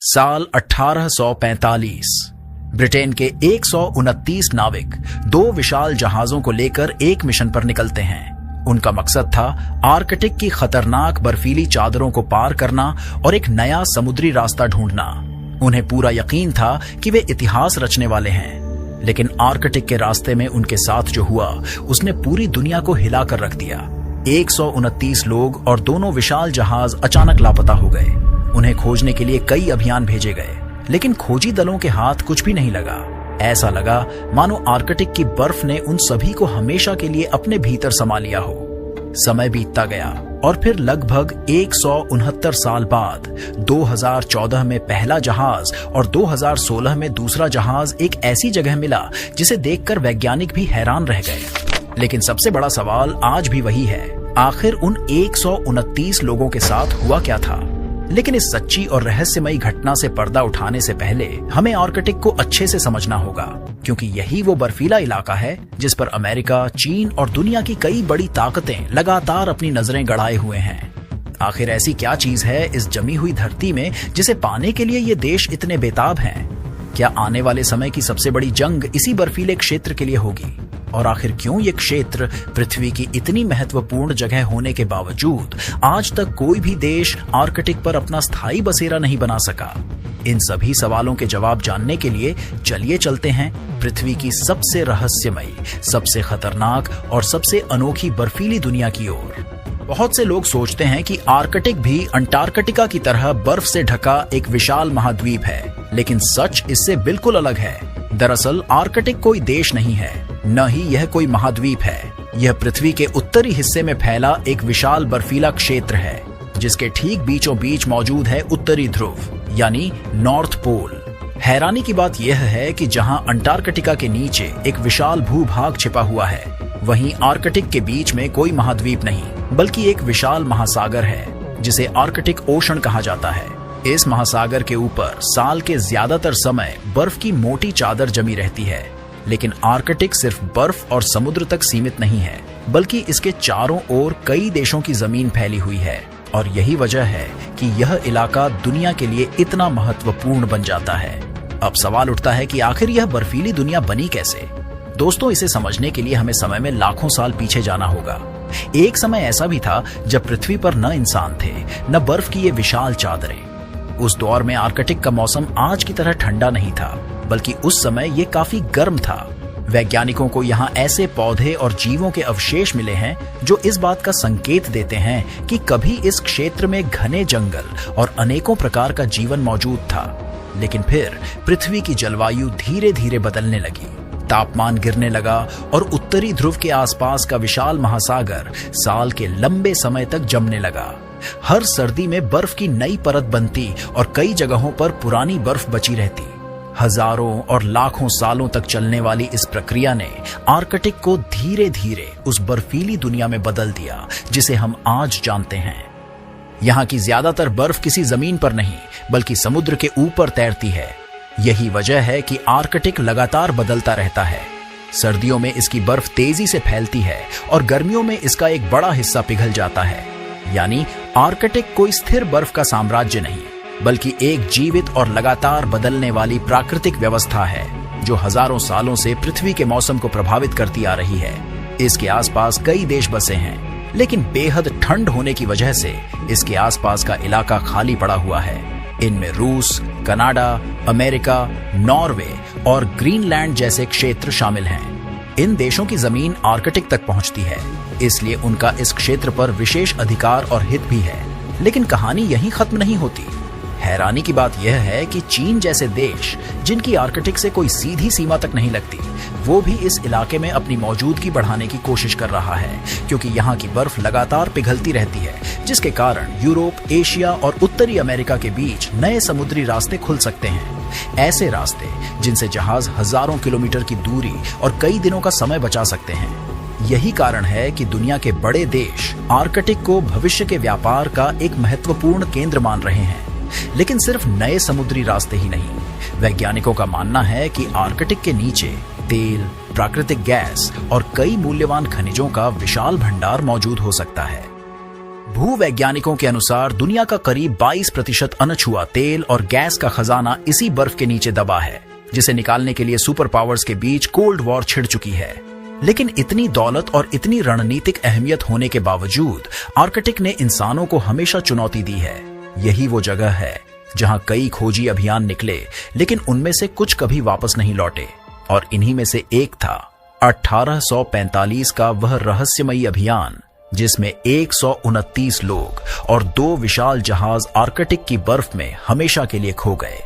साल 1845 ब्रिटेन के 129 नाविक 2 विशाल जहाजों को लेकर एक मिशन पर निकलते हैं। उनका मकसद था आर्कटिक की खतरनाक बर्फीली चादरों को पार करना और एक नया समुद्री रास्ता ढूंढना। उन्हें पूरा यकीन था कि वे इतिहास रचने वाले हैं, लेकिन आर्कटिक के रास्ते में उनके साथ जो हुआ उसने पूरी दुनिया को हिलाकर रख दिया। 129 लोग और दोनों विशाल जहाज अचानक लापता हो गए। उन्हें खोजने के लिए कई अभियान भेजे गए, लेकिन खोजी दलों के हाथ कुछ भी नहीं लगा। ऐसा लगा मानो आर्कटिक की बर्फ ने उन सभी को हमेशा के लिए अपने भीतर समा लिया हो। समय बीतता गया और फिर लगभग 169 साल बाद 2014 में पहला जहाज और 2016 में दूसरा जहाज एक ऐसी जगह मिला जिसे देखकर वैज्ञानिक भी हैरान रह गए। लेकिन सबसे बड़ा सवाल आज भी वही है, आखिर उन 129 लोगों के साथ हुआ क्या था? लेकिन इस सच्ची और रहस्यमयी घटना से पर्दा उठाने से पहले हमें आर्कटिक को अच्छे से समझना होगा, क्योंकि यही वो बर्फीला इलाका है जिस पर अमेरिका, चीन और दुनिया की कई बड़ी ताकतें लगातार अपनी नजरें गड़ाए हुए हैं। आखिर ऐसी क्या चीज है इस जमी हुई धरती में जिसे पाने के लिए ये देश इतने बेताब हैं? क्या आने वाले समय की सबसे बड़ी जंग इसी बर्फीले क्षेत्र के लिए होगी? और आखिर क्यों ये क्षेत्र पृथ्वी की इतनी महत्वपूर्ण जगह होने के बावजूद आज तक कोई भी देश आर्कटिक पर अपना स्थायी बसेरा नहीं बना सका? इन सभी सवालों के जवाब जानने के लिए चलिए चलते हैं पृथ्वी की सबसे रहस्यमयी, सबसे खतरनाक और सबसे अनोखी बर्फीली दुनिया की ओर। बहुत से लोग सोचते हैं कि आर्कटिक भी अंटार्कटिका की तरह बर्फ से ढका एक विशाल महाद्वीप है, लेकिन सच इससे बिल्कुल अलग है। दरअसल आर्कटिक कोई देश नहीं है, न ही यह कोई महाद्वीप है। यह पृथ्वी के उत्तरी हिस्से में फैला एक विशाल बर्फीला क्षेत्र है, जिसके ठीक बीचों बीच मौजूद है उत्तरी ध्रुव यानी नॉर्थ पोल। हैरानी की बात यह है कि जहां अंटार्कटिका के नीचे एक विशाल भूभाग छिपा हुआ है, वहीं आर्कटिक के बीच में कोई महाद्वीप नहीं, बल्कि एक विशाल महासागर है जिसे आर्कटिक ओशन कहा जाता है। इस महासागर के ऊपर साल के ज्यादातर समय बर्फ की मोटी चादर जमी रहती है, लेकिन आर्कटिक सिर्फ बर्फ और समुद्र तक सीमित नहीं है, बल्कि इसके चारों ओर कई देशों की जमीन फैली हुई है। और यही वजह है कि यह इलाका दुनिया के लिए इतना महत्वपूर्ण बन जाता है। अब सवाल उठता है कि आखिर यह बर्फीली दुनिया बनी कैसे? दोस्तों, इसे समझने के लिए हमें समय में लाखों साल पीछे जाना होगा। एक समय ऐसा भी था जब पृथ्वी पर न इंसान थे, न बर्फ की ये विशाल चादरें। उस दौर में आर्कटिक का मौसम आज की तरह ठंडा नहीं था, बल्कि उस समय ये काफी गर्म था। वैज्ञानिकों को यहाँ ऐसे पौधे और जीवों के अवशेष मिले हैं जो इस बात का संकेत देते हैं कि कभी इस क्षेत्र में घने जंगल और अनेकों प्रकार का जीवन मौजूद था। लेकिन फिर पृथ्वी की जलवायु धीरे धीरे बदलने लगी, तापमान गिरने लगा और उत्तरी ध्रुव के आसपास का विशाल महासागर साल के लंबे समय तक जमने लगा। हर सर्दी में बर्फ की नई परत बनती और कई जगहों पर पुरानी बर्फ बची रहती। हजारों और लाखों सालों तक चलने वाली इस प्रक्रिया ने आर्कटिक को धीरे धीरे उस बर्फीली दुनिया में बदल दिया जिसे हम आज जानते हैं। यहाँ की ज्यादातर बर्फ किसी जमीन पर नहीं, बल्कि समुद्र के ऊपर तैरती है। यही वजह है कि आर्कटिक लगातार बदलता रहता है। सर्दियों में इसकी बर्फ तेजी से फैलती है और गर्मियों में इसका एक बड़ा हिस्सा पिघल जाता है। यानी आर्कटिक कोई स्थिर बर्फ का साम्राज्य नहीं, बल्कि एक जीवित और लगातार बदलने वाली प्राकृतिक व्यवस्था है जो हजारों सालों से पृथ्वी के मौसम को प्रभावित करती आ रही है। इसके आसपास कई देश बसे हैं, लेकिन बेहद ठंड होने की वजह से इसके आसपास का इलाका खाली पड़ा हुआ है। इनमें रूस, कनाडा, अमेरिका, नॉर्वे और ग्रीनलैंड जैसे क्षेत्र शामिल हैं। इन देशों की जमीन आर्कटिक तक पहुंचती है, इसलिए उनका इस क्षेत्र पर विशेष अधिकार और हित भी है। लेकिन कहानी यहीं खत्म नहीं होती। हैरानी की बात यह है कि चीन जैसे देश, जिनकी आर्कटिक से कोई सीधी सीमा तक नहीं लगती, वो भी इस इलाके में अपनी मौजूदगी बढ़ाने की कोशिश कर रहा है, क्योंकि यहाँ की बर्फ लगातार पिघलती रहती है, जिसके कारण यूरोप, एशिया और उत्तरी अमेरिका के बीच नए समुद्री रास्ते खुल सकते हैं। ऐसे रास्ते जिनसे जहाज हजारों किलोमीटर की दूरी और कई दिनों का समय बचा सकते हैं। यही कारण है कि दुनिया के बड़े देश आर्कटिक को भविष्य के व्यापार का एक महत्वपूर्ण केंद्र मान रहे हैं। लेकिन सिर्फ नए समुद्री रास्ते ही नहीं, वैज्ञानिकों का मानना है कि आर्कटिक के नीचे तेल, प्राकृतिक गैस और कई मूल्यवान खनिजों का विशाल भंडार मौजूद हो सकता है। भूवैज्ञानिकों के अनुसार दुनिया का करीब 22% अनछुआ तेल और गैस का खजाना इसी बर्फ के नीचे दबा है, जिसे निकालने के लिए सुपर पावर्स के बीच कोल्ड वॉर छिड़ चुकी है। लेकिन इतनी दौलत और इतनी रणनीतिक अहमियत होने के बावजूद आर्कटिक ने इंसानों को हमेशा चुनौती दी है। यही वो जगह है जहां कई खोजी अभियान निकले, लेकिन उनमें से कुछ कभी वापस नहीं लौटे, और इन्हीं में से एक था 1845 का वह रहस्यमयी अभियान जिसमें 129 लोग और 2 विशाल जहाज आर्कटिक की बर्फ में हमेशा के लिए खो गए।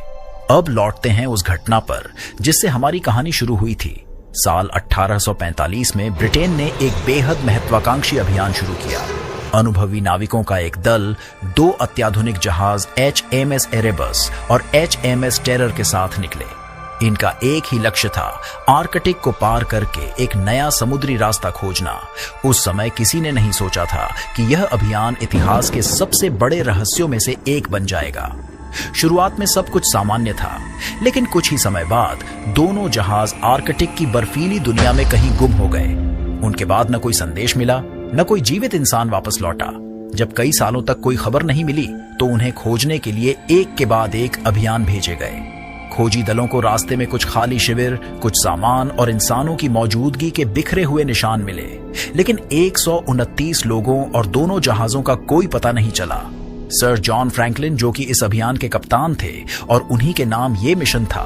अब लौटते हैं उस घटना पर जिससे हमारी कहानी शुरू हुई थी। साल 1845 में ब्रिटेन ने एक बेहद महत्वाकांक्षी अभियान शुरू किया। अनुभवी नाविकों का एक दल 2 अत्याधुनिक जहाज HMS एरेबस और HMS टेरर के साथ निकले। इनका एक ही लक्ष्य था, आर्कटिक को पार करके एक नया समुद्री रास्ता खोजना। उस समय किसी ने नहीं सोचा था कि यह अभियान इतिहास के सबसे बड़े रहस्यों में से एक बन जाएगा। शुरुआत में सब कुछ सामान्य था, लेकिन कुछ ही समय बाद दोनों जहाज आर्कटिक की बर्फीली दुनिया में कहीं गुम हो गए। उनके बाद न कोई संदेश मिला, न कोई जीवित इंसान वापस लौटा। जब कई सालों तक कोई खबर नहीं मिली, तो उन्हें खोजने के लिए एक के बाद एक अभियान भेजे गए। खोजी दलों को रास्ते में कुछ खाली शिविर, कुछ सामान और इंसानों की मौजूदगी के बिखरे हुए निशान मिले, लेकिन 129 लोगों और दोनों जहाजों का कोई पता नहीं चला। सर जॉन फ्रैंकलिन, जो कि इस अभियान के कप्तान थे और उन्हीं के नाम ये मिशन था,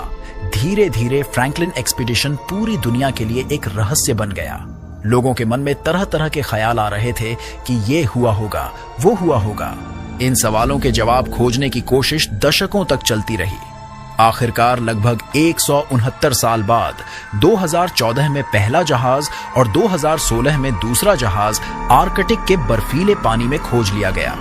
धीरे धीरे फ्रैंकलिन एक्सपीडिशन पूरी दुनिया के लिए एक रहस्य बन गया। लोगों के मन में तरह तरह के ख्याल आ रहे थे कि ये हुआ होगा, वो हुआ होगा। इन सवालों के जवाब खोजने की कोशिश दशकों तक चलती रही। आखिरकार लगभग 169 साल बाद 2014 में पहला जहाज और 2016 में दूसरा जहाज आर्कटिक के बर्फीले पानी में खोज लिया गया।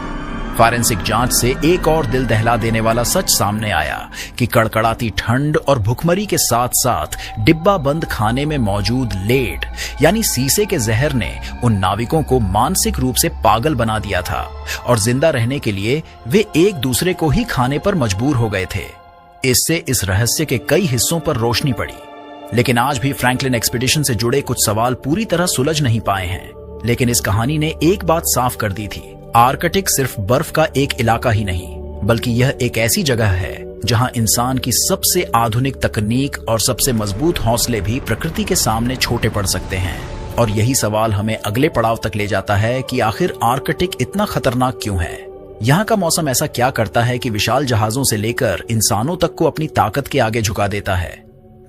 फॉरेंसिक जांच से एक और दिल दहला देने वाला सच सामने आया कि कड़कड़ाती ठंड और भुखमरी के साथ साथ डिब्बा बंद खाने में मौजूद लेड यानी सीसे के जहर ने उन नाविकों को मानसिक रूप से पागल बना दिया था, और जिंदा रहने के लिए वे एक दूसरे को ही खाने पर मजबूर हो गए थे। इससे इस रहस्य के कई हिस्सों पर रोशनी पड़ी, लेकिन आज भी फ्रैंकलिन एक्सपीडिशन से जुड़े कुछ सवाल पूरी तरह सुलझ नहीं पाए हैं। लेकिन इस कहानी ने एक बात साफ कर दी थी, आर्कटिक सिर्फ बर्फ का एक इलाका ही नहीं, बल्कि यह एक ऐसी जगह है जहां इंसान की सबसे आधुनिक तकनीक और सबसे मजबूत हौसले भी प्रकृति के सामने छोटे पड़ सकते हैं। और यही सवाल हमें अगले पड़ाव तक ले जाता है कि आखिर आर्कटिक इतना खतरनाक क्यों है। यहाँ का मौसम ऐसा क्या करता है कि विशाल जहाजों से लेकर इंसानों तक को अपनी ताकत के आगे झुका देता है।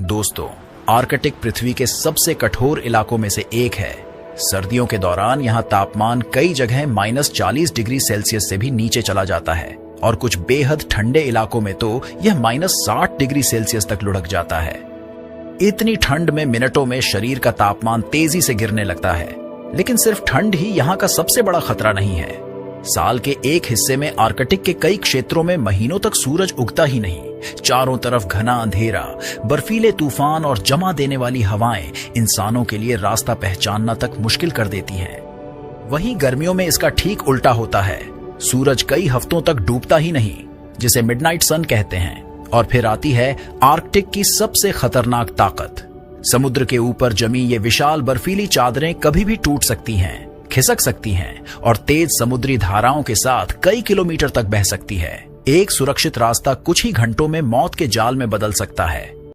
दोस्तों, आर्कटिक पृथ्वी के सबसे कठोर इलाकों में से एक है। सर्दियों के दौरान यहाँ तापमान कई जगह -40 डिग्री सेल्सियस से भी नीचे चला जाता है, और कुछ बेहद ठंडे इलाकों में तो यह -60 डिग्री सेल्सियस तक लुढ़क जाता है। इतनी ठंड में मिनटों में शरीर का तापमान तेजी से गिरने लगता है। लेकिन सिर्फ ठंड ही यहाँ का सबसे बड़ा खतरा नहीं है। साल के एक हिस्से में आर्कटिक के कई क्षेत्रों में महीनों तक सूरज उगता ही नहीं। चारों तरफ घना अंधेरा, बर्फीले तूफान और जमा देने वाली हवाएं इंसानों के लिए रास्ता पहचानना तक मुश्किल कर देती हैं। वहीं गर्मियों में इसका ठीक उल्टा होता है। सूरज कई हफ्तों तक डूबता ही नहीं, जिसे मिडनाइट सन कहते हैं। और फिर आती है आर्कटिक की सबसे खतरनाक ताकत। समुद्र के ऊपर जमी ये विशाल बर्फीली चादरें कभी भी टूट सकती हैं, खिसक सकती हैं और तेज समुद्री धाराओं के साथ कई किलोमीटर तक बह सकती है। एक सुरक्षित रास्ता कुछ ही घंटों में मौत के जाल में बदल सकता है।